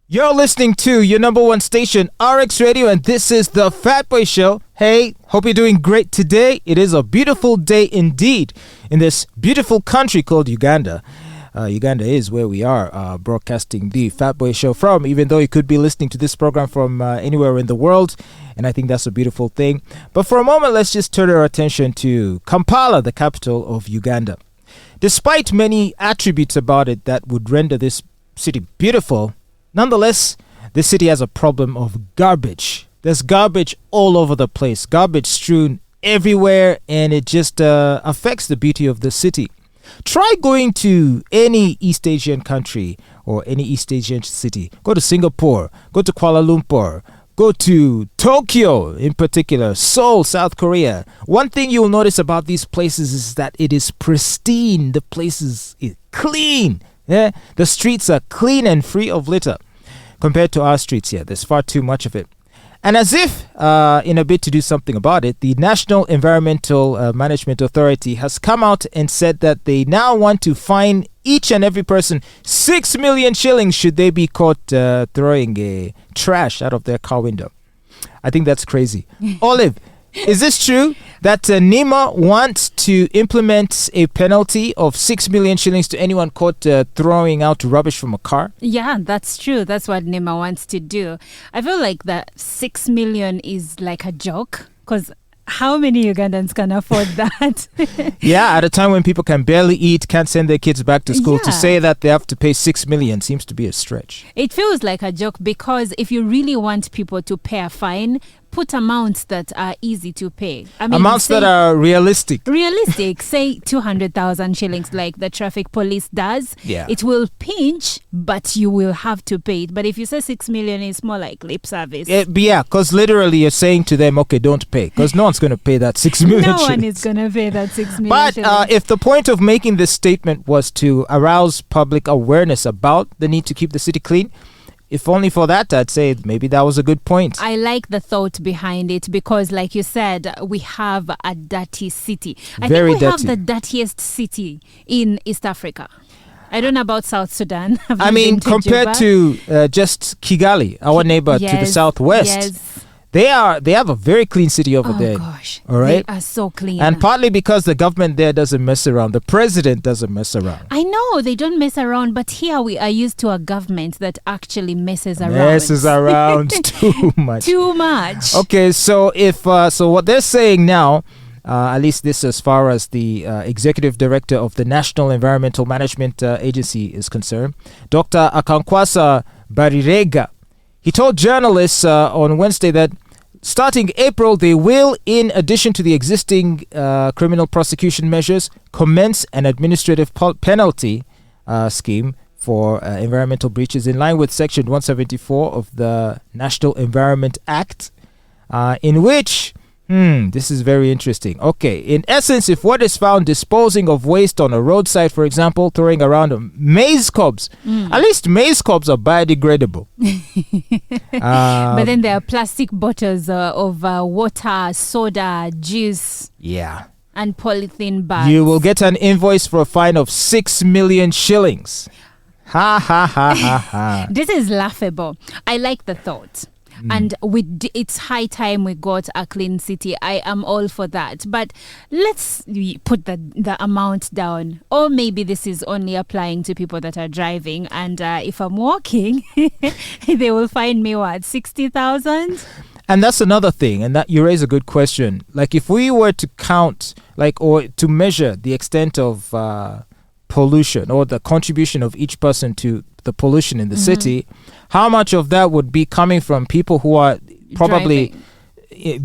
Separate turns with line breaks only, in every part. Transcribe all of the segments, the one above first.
You're listening to your number one station, RX Radio, and this is the Fatboy Show. Hey, hope you're doing great today. It is a beautiful day indeed in this beautiful country called Uganda. Uganda is where we are broadcasting the Fatboy Show from, even though you could be listening to this program from anywhere in the world, and I think that's a beautiful thing. But for a moment, let's just turn our attention to Kampala, the capital of Uganda. Despite many attributes about it that would render this city beautiful, nonetheless, this city has a problem of garbage. There's garbage all over the place, garbage strewn everywhere, and it just affects the beauty of the city. Try going to any East Asian country or any East Asian city. Go to Singapore, go to Kuala Lumpur, go to Tokyo in particular, Seoul, South Korea. One thing you'll notice about these places is that it is pristine. The place is clean. Yeah? The streets are clean and free of litter compared to our streets here. There's far too much of it. And as if in a bid to do something about it, the National Environmental Management Authority has come out and said that they now want to fine each and every person 6 million shillings should they be caught throwing trash out of their car window. I think that's crazy. Olive, is this true that NEMA wants to implement a penalty of 6 million shillings to anyone caught throwing out rubbish from a car?
Yeah, that's true. That's what NEMA wants to do. I feel like that 6 million is like a joke because how many Ugandans can afford that?
Yeah, at a time when people can barely eat, can't send their kids back to school, to say that they have to pay 6 million seems to be a stretch.
It feels like a joke because if you really want people to pay a fine, put amounts that are easy to pay. I mean,
amounts that are realistic.
Realistic. Say 200,000 shillings like the traffic police does.
Yeah.
It will pinch, but you will have to pay it. But if you say 6 million, it's more like lip service.
Yeah, because literally you're saying to them, okay, don't pay. Because no one's going to pay that 6 million
No
shillings.
one is going to pay that 6 million
But if the point of making this statement was to arouse public awareness about the need to keep the city clean, if only for that, I'd say maybe that was a good point.
I like the thought behind it because, like you said, we have a dirty city. I think we have the dirtiest city in East Africa. I don't know about South Sudan.
I mean, compared to just Kigali, our neighbor to the southwest. They have a very clean city over there. Oh
gosh.
All right.
They are so clean.
And partly because the government there doesn't mess around. The president doesn't mess around.
I know they don't mess around, but here we are used to a government that actually messes around.
Messes around too much.
Too much.
Okay, so if so what they're saying now, at least this as far as the executive director of the National Environmental Management Agency is concerned, Dr. Akankwasa Barirega, he told journalists on Wednesday that starting April, they will, in addition to the existing criminal prosecution measures, commence an administrative penalty scheme for environmental breaches in line with Section 174 of the National Environment Act, in which this is very interesting. Okay, in essence, if what is found disposing of waste on a roadside, for example, throwing around maize cobs, at least maize cobs are biodegradable.
But then there are plastic bottles of water, soda, juice.
Yeah.
And polythene bags.
You will get an invoice for a fine of 6 million shillings. Ha ha ha ha ha.
This is laughable. I like the thought. And it's high time we got a clean city. I am all for that. But let's put the amount down. Or maybe this is only applying to people that are driving. And if I'm walking, they will fine me, 60,000?
And that's another thing. And that you raise a good question. Like if we were to count, or to measure the extent of pollution or the contribution of each person to the pollution in the city, how much of that would be coming from people who are probably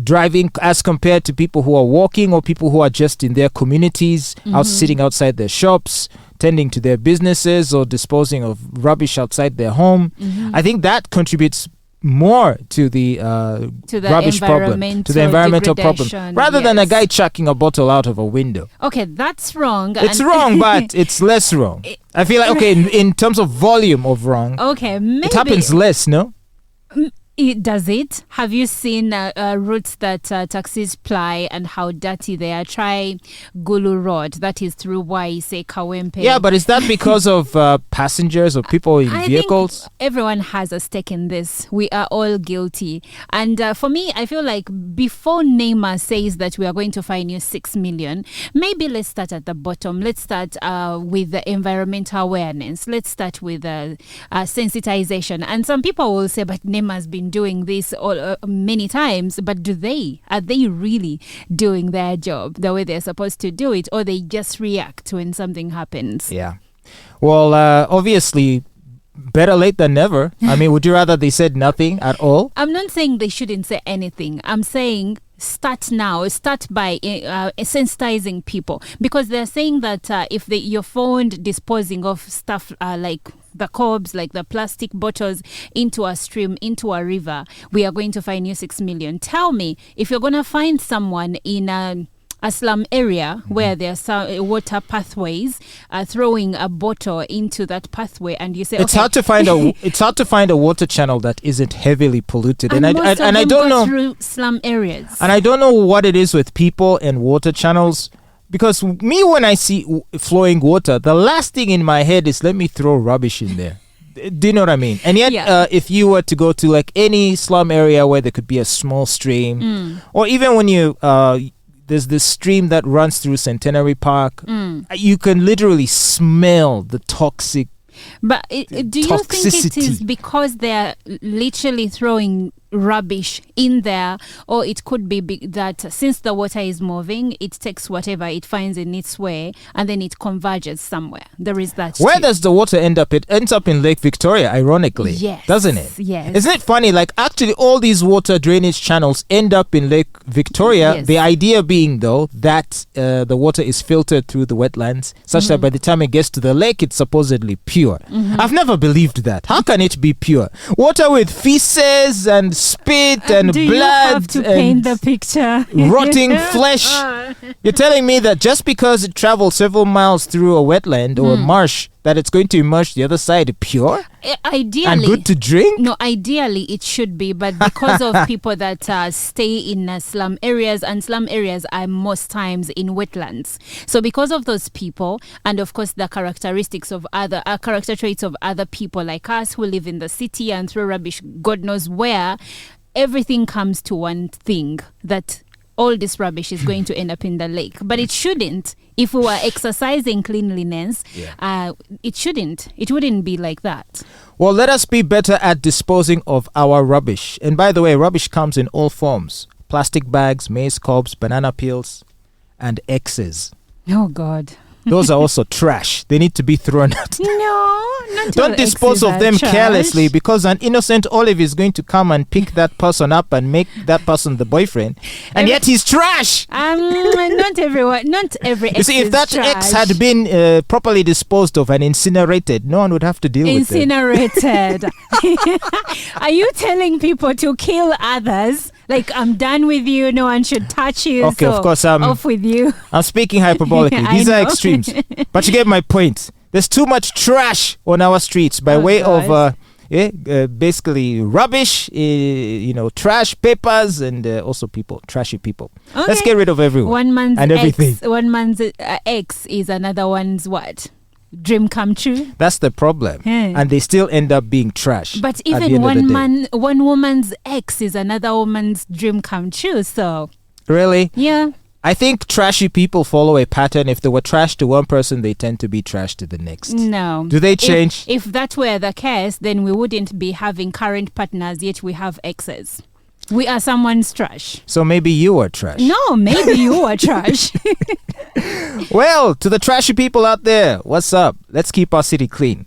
driving as compared to people who are walking or people who are just in their communities, out sitting outside their shops, tending to their businesses or disposing of rubbish outside their home. I think that contributes more to the rubbish problem, to the environmental problem, rather than a guy chucking a bottle out of a window.
Okay, that's wrong.
It's wrong, but it's less wrong. I feel like, okay, in terms of volume of wrong,
okay, maybe
it happens less, no?
Does it? Have you seen routes that taxis ply and how dirty they are? Try Gulu Road, that is through Waise, Kawempe.
Yeah, but is that because of passengers or people in vehicles?
Think everyone has a stake in this. We are all guilty. And for me, I feel like before NEMA says that we are going to fine you 6 million, maybe let's start at the bottom. Let's start with the environmental awareness. Let's start with sensitization. And some people will say, but NEMA has been doing this many times, but are they really doing their job the way they're supposed to do it, or they just react when something happens?
Yeah. Well, obviously, better late than never. I mean, would you rather they said nothing at all?
I'm not saying they shouldn't say anything. I'm saying start now. Start by sensitizing people, because they're saying that if you're found disposing of stuff like the cobs, like the plastic bottles, into a stream, into a river, we are going to fine you 6 million. Tell me, if you're going to find someone in a slum area where there are some water pathways, throwing a bottle into that pathway, and you say,
it's hard to find a water channel that isn't heavily polluted, and I don't know
through slum areas,
and I don't know what it is with people and water channels. Because me, when I see flowing water, the last thing in my head is, let me throw rubbish in there. Do you know what I mean? And yet, if you were to go to like any slum area where there could be a small stream, or even when you there's this stream that runs through Centenary Park, you can literally smell the toxic.
But do you think it is because they're literally throwing rubbish in there, or it could be that since the water is moving, it takes whatever it finds in its way and then it converges somewhere? There is that.
Where does the water end up? It ends up in Lake Victoria, ironically.
Yes.
Doesn't it?
Yes.
Isn't it funny? Like, actually, all these water drainage channels end up in Lake Victoria.
Yes.
The idea being, though, that the water is filtered through the wetlands, such that by the time it gets to the lake, it's supposedly pure. I've never believed that. How can it be pure? Water with feces and spit and
do
blood
you have to paint the picture?
Rotting flesh. You're telling me that just because it travels several miles through a wetland or a marsh, that it's going to emerge the other side pure?
Ideally.
And good to drink?
No, ideally it should be, but because of people that stay in slum areas, and slum areas are most times in wetlands. So because of those people, and of course the characteristics of character traits of other people like us who live in the city and throw rubbish God knows where, everything comes to one thing, that all this rubbish is going to end up in the lake. But it shouldn't. If we were exercising cleanliness, it shouldn't. It wouldn't be like that.
Well, let us be better at disposing of our rubbish. And by the way, rubbish comes in all forms. Plastic bags, maize cobs, banana peels, and X's.
Oh, God.
Those are also trash. They need to be thrown out.
No, not
Don't dispose of them carelessly, because an innocent Olive is going to come and pick that person up and make that person the boyfriend, and yet he's trash.
Not everyone. Not every ex.
You see, if that ex had been properly disposed of and incinerated, no one would have to deal with it.
Incinerated. Are you telling people to kill others? Like, I'm done with you. No one should touch you.
Okay,
so
of course.
off with you.
I'm speaking hyperbolically. These are extremes. But you get my point. There's too much trash on our streets by way of basically rubbish, trash, papers, and also people, trashy people. Okay. Let's get rid of everyone.
One man's
and everything.
One man's ex is another one's what? Dream come true.
That's the problem. And they still end up being trash.
But even one woman's ex is another woman's dream come true. So
really?
Yeah.
I think trashy people follow a pattern. If they were trash to one person, they tend to be trash to the next.
No.
Do they change?
If that were the case, then we wouldn't be having current partners, yet we have exes. We are someone's trash.
So maybe you are trash.
No, maybe you are trash.
Well, to the trashy people out there, what's up? Let's keep our city clean.